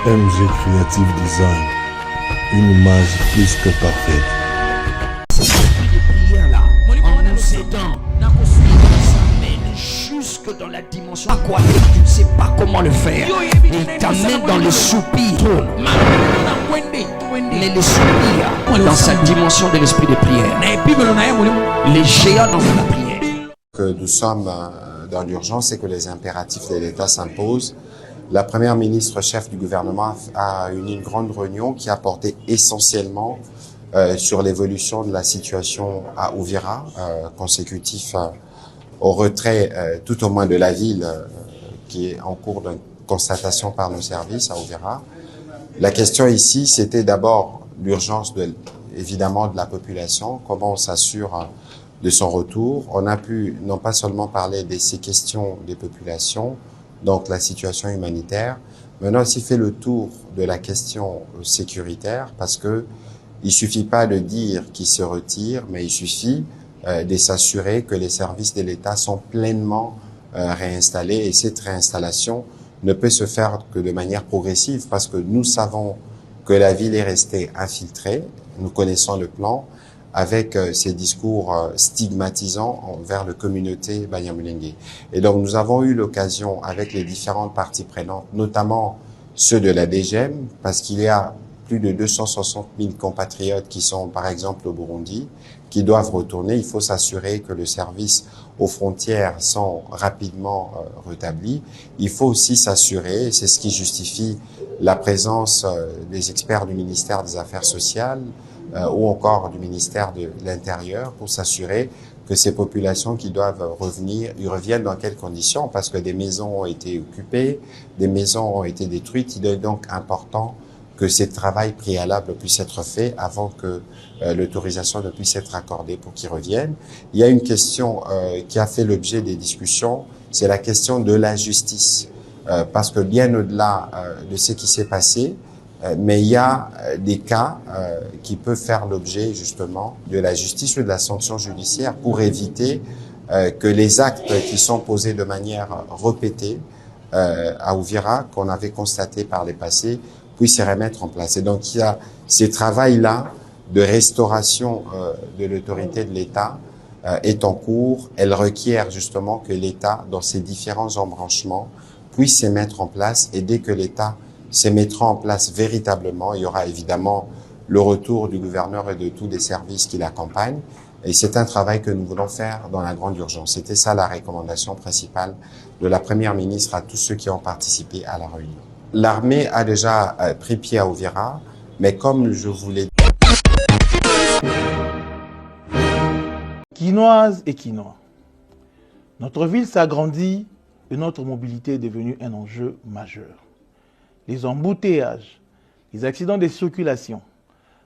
MG Creative Design, une image plus que parfaite. Prière là, en nous aidant, ça mène jusque dans la dimension aquatique. Tu ne sais pas comment le faire. Il t'amène dans le soupir. Mais le soupir dans sa dimension de l'esprit de prière. Les géants dans la prière. Que nous sommes dans l'urgence et que les impératifs de l'État s'imposent. La première ministre chef du gouvernement a eu une grande réunion qui a porté essentiellement sur l'évolution de la situation à Uvira, consécutif au retrait tout au moins de la ville qui est en cours de constatation par nos services à Uvira. La question ici, c'était d'abord l'urgence évidemment de la population, comment on s'assure de son retour. On a pu non pas seulement parler de ces questions des populations, donc la situation humanitaire, mais on a aussi fait le tour de la question sécuritaire, parce que il suffit pas de dire qu'il se retire, mais il suffit de s'assurer que les services de l'État sont pleinement réinstallés, et cette réinstallation ne peut se faire que de manière progressive, parce que nous savons que la ville est restée infiltrée, nous connaissons le plan, avec ces discours stigmatisants envers la communauté Banyamulenge. Et donc nous avons eu l'occasion avec les différentes parties prenantes, notamment ceux de la DGM, parce qu'il y a plus de 260 000 compatriotes qui sont par exemple au Burundi, qui doivent retourner. Il faut s'assurer que le service aux frontières sont rapidement rétablis. Il faut aussi s'assurer, c'est ce qui justifie la présence des experts du ministère des Affaires sociales, ou encore du ministère de l'Intérieur, pour s'assurer que ces populations qui doivent revenir, ils reviennent dans quelles conditions, parce que des maisons ont été occupées, des maisons ont été détruites. Il est donc important que ce travail préalable puisse être fait avant que l'autorisation ne puisse être accordée pour qu'ils reviennent. Il y a une question qui a fait l'objet des discussions, c'est la question de la justice, parce que bien au-delà de ce qui s'est passé, mais il y a des cas qui peuvent faire l'objet justement de la justice ou de la sanction judiciaire pour éviter que les actes qui sont posés de manière répétée à Uvira, qu'on avait constaté par les passés, puissent se remettre en place. Et donc il y a ce travail-là de restauration de l'autorité de l'État est en cours. Elle requiert justement que l'État, dans ses différents embranchements, puisse se mettre en place, et dès que l'État se mettra en place véritablement, il y aura évidemment le retour du gouverneur et de tous les services qui l'accompagnent. Et c'est un travail que nous voulons faire dans la grande urgence. C'était ça la recommandation principale de la première ministre à tous ceux qui ont participé à la réunion. L'armée a déjà pris pied à Uvira, mais comme je vous l'ai dit... Quinoises et Quinois, notre ville s'agrandit et notre mobilité est devenue un enjeu majeur. Les embouteillages, les accidents de circulation,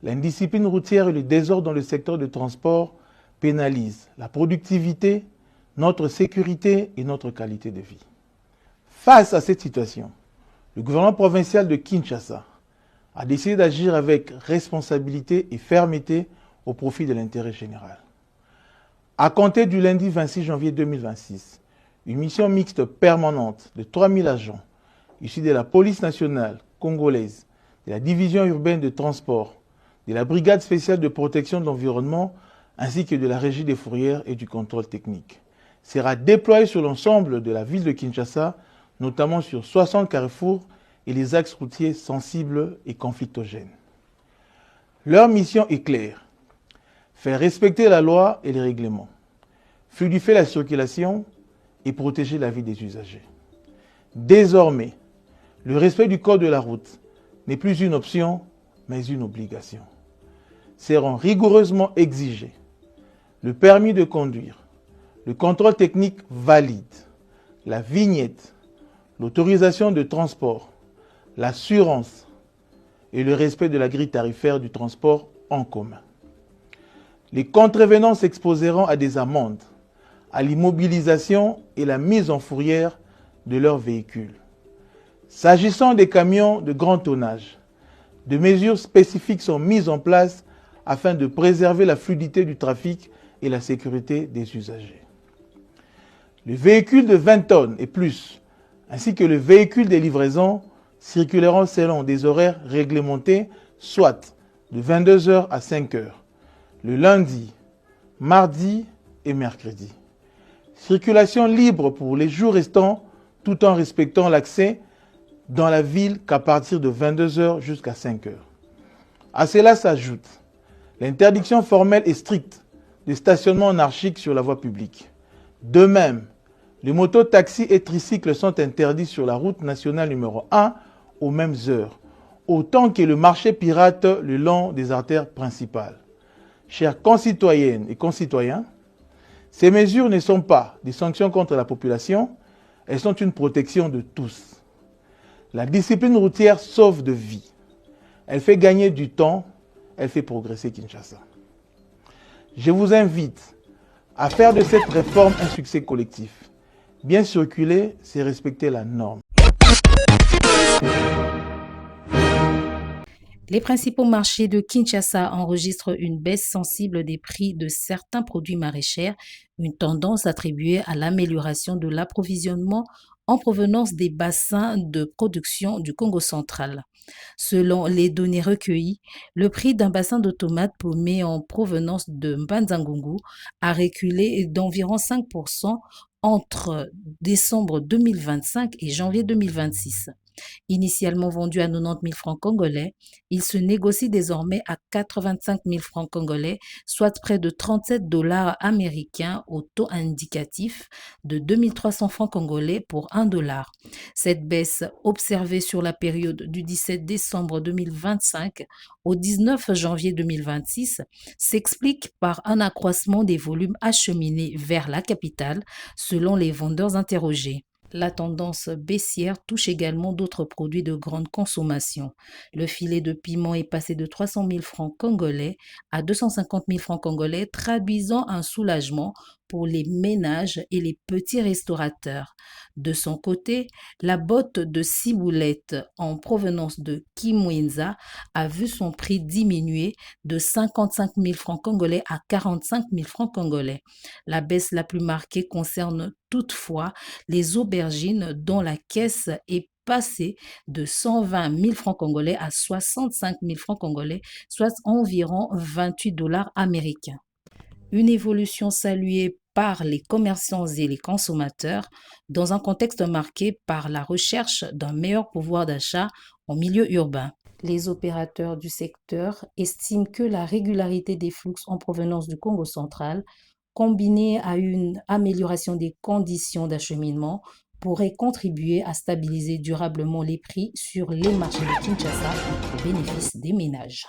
l'indiscipline routière et le désordre dans le secteur de transport pénalisent la productivité, notre sécurité et notre qualité de vie. Face à cette situation, le gouvernement provincial de Kinshasa a décidé d'agir avec responsabilité et fermeté au profit de l'intérêt général. À compter du lundi 26 janvier 2026, une mission mixte permanente de 3000 agents issus de la police nationale congolaise, de la division urbaine de transport, de la brigade spéciale de protection de l'environnement, ainsi que de la régie des fourrières et du contrôle technique, sera déployée sur l'ensemble de la ville de Kinshasa, notamment sur 60 carrefours et les axes routiers sensibles et conflictogènes. Leur mission est claire: faire respecter la loi et les règlements, fluidifier la circulation et protéger la vie des usagers. Désormais, le respect du code de la route n'est plus une option, mais une obligation. Seront rigoureusement exigés le permis de conduire, le contrôle technique valide, la vignette, l'autorisation de transport, l'assurance et le respect de la grille tarifaire du transport en commun. Les contrevenants s'exposeront à des amendes, à l'immobilisation et la mise en fourrière de leurs véhicules. S'agissant des camions de grand tonnage, des mesures spécifiques sont mises en place afin de préserver la fluidité du trafic et la sécurité des usagers. Les véhicules de 20 tonnes et plus, ainsi que le véhicule des livraisons, circuleront selon des horaires réglementés, soit de 22 heures à 5 heures, le lundi, mardi et mercredi. Circulation libre pour les jours restants, tout en respectant l'accès dans la ville qu'à partir de 22 heures jusqu'à 5 heures. À cela s'ajoute l'interdiction formelle et stricte de stationnement anarchique sur la voie publique. De même, les motos-taxis et tricycles sont interdits sur la route nationale numéro 1 aux mêmes heures, autant que le marché pirate le long des artères principales. Chers concitoyennes et concitoyens, ces mesures ne sont pas des sanctions contre la population, elles sont une protection de tous. La discipline routière sauve de vies. Elle fait gagner du temps, elle fait progresser Kinshasa. Je vous invite à faire de cette réforme un succès collectif. Bien circuler, c'est respecter la norme. Les principaux marchés de Kinshasa enregistrent une baisse sensible des prix de certains produits maraîchers, une tendance attribuée à l'amélioration de l'approvisionnement en provenance des bassins de production du Congo central. Selon les données recueillies, le prix d'un bassin de tomates paumées en provenance de Mbanzangungu a reculé d'environ 5% entre décembre 2025 et janvier 2026. Initialement vendu à 90 000 francs congolais, il se négocie désormais à 85 000 francs congolais, soit près de 37 dollars américains au taux indicatif de 2300 francs congolais pour 1 dollar. Cette baisse observée sur la période du 17 décembre 2025 au 19 janvier 2026 s'explique par un accroissement des volumes acheminés vers la capitale, selon les vendeurs interrogés. La tendance baissière touche également d'autres produits de grande consommation. Le filet de piment est passé de 300 000 francs congolais à 250 000 francs congolais, traduisant un soulagement pour les ménages et les petits restaurateurs. De son côté, la botte de ciboulette en provenance de Kimwenza a vu son prix diminuer de 55 000 francs congolais à 45 000 francs congolais. La baisse la plus marquée concerne toutefois les aubergines dont la caisse est passée de 120 000 francs congolais à 65 000 francs congolais, soit environ 28 dollars américains. Une évolution saluée par les commerçants et les consommateurs dans un contexte marqué par la recherche d'un meilleur pouvoir d'achat en milieu urbain. Les opérateurs du secteur estiment que la régularité des flux en provenance du Congo central, combinée à une amélioration des conditions d'acheminement, pourrait contribuer à stabiliser durablement les prix sur les marchés de Kinshasa au bénéfice des ménages.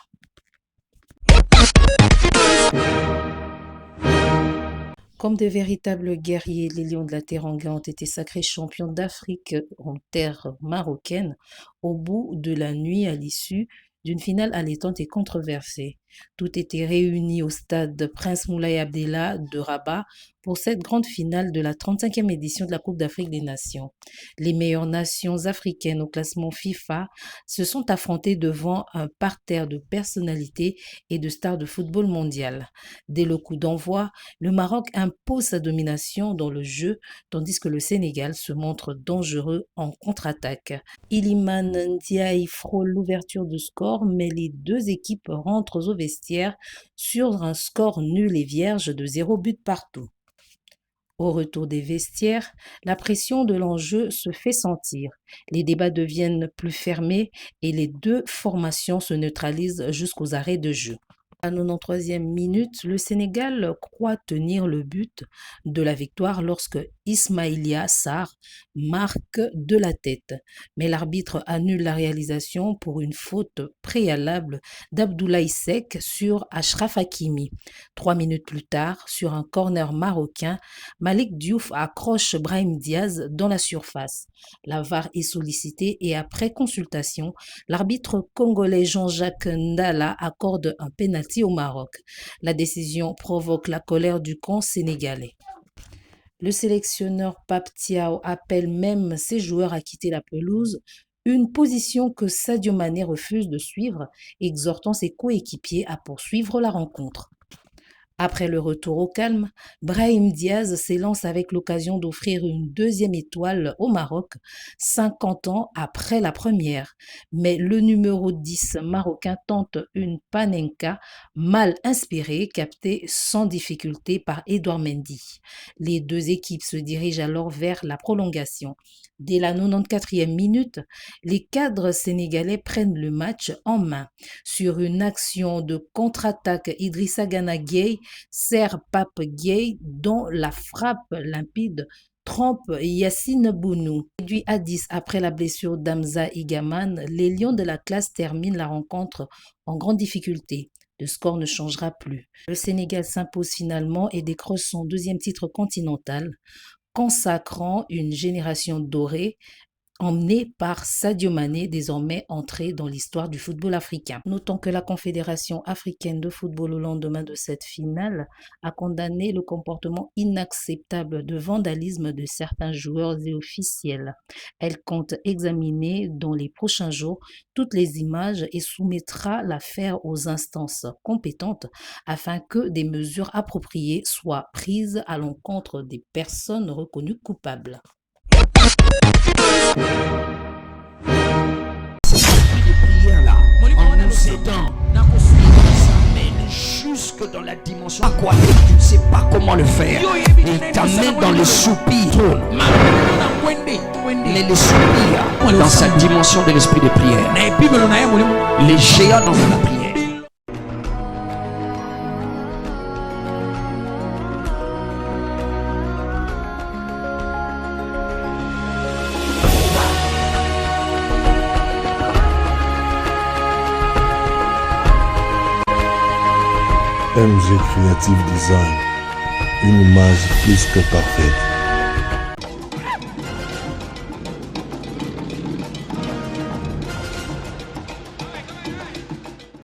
Comme de véritables guerriers, les Lions de la Teranga ont été sacrés champions d'Afrique en terre marocaine au bout de la nuit à l'issue d'une finale allaitante et controversée. Tout était réuni au stade Prince Moulay Abdellah de Rabat pour cette grande finale de la 35e édition de la Coupe d'Afrique des Nations. Les meilleures nations africaines au classement FIFA se sont affrontées devant un parterre de personnalités et de stars de football mondial. Dès le coup d'envoi, le Maroc impose sa domination dans le jeu, tandis que le Sénégal se montre dangereux en contre-attaque. Iliman Ndiaye frôle l'ouverture du score, mais les deux équipes rentrent au vestiaire sur un score nul et vierge de 0 but partout. Au retour des vestiaires, la pression de l'enjeu se fait sentir. Les débats deviennent plus fermés et les deux formations se neutralisent jusqu'aux arrêts de jeu. À la 93e minute, le Sénégal croit tenir le but de la victoire lorsque Ismaïlia Sarr marque de la tête. Mais l'arbitre annule la réalisation pour une faute préalable d'Abdoulaye Seck sur Achraf Hakimi. 3 minutes plus tard, sur un corner marocain, Malik Diouf accroche Brahim Diaz dans la surface. La VAR est sollicitée et après consultation, l'arbitre congolais Jean-Jacques Ndala accorde un pénalty au Maroc. La décision provoque la colère du camp sénégalais. Le sélectionneur Pape Thiaw appelle même ses joueurs à quitter la pelouse, une position que Sadio Mané refuse de suivre, exhortant ses coéquipiers à poursuivre la rencontre. Après le retour au calme, Brahim Diaz s'élance avec l'occasion d'offrir une deuxième étoile au Maroc, 50 ans après la première. Mais le numéro 10 marocain tente une panenka mal inspirée, captée sans difficulté par Edouard Mendy. Les deux équipes se dirigent alors vers la prolongation. Dès la 94e minute, les cadres sénégalais prennent le match en main. Sur une action de contre-attaque, Idrissa Gana Gueye sert Pape Gueye dont la frappe limpide trompe Yacine Bounou. Réduit à 10 après la blessure d'Hamza Igaman, les Lions de la classe terminent la rencontre en grande difficulté. Le score ne changera plus. Le Sénégal s'impose finalement et décroche son deuxième titre continental, consacrant une génération dorée emmenée par Sadio Mané, désormais entré dans l'histoire du football africain. Notons que la Confédération africaine de football au lendemain de cette finale a condamné le comportement inacceptable de vandalisme de certains joueurs et officiels. Elle compte examiner dans les prochains jours toutes les images et soumettra l'affaire aux instances compétentes afin que des mesures appropriées soient prises à l'encontre des personnes reconnues coupables. Cet esprit de prière là, en nous aidant, ça mène jusque dans la dimension aquatique. Tu ne sais pas comment le faire. Il t'amène dans le soupir. Les soupirs dans sa dimension de l'esprit de prière. Les géants dans la prière. MG Creative Design, une image plus que parfaite.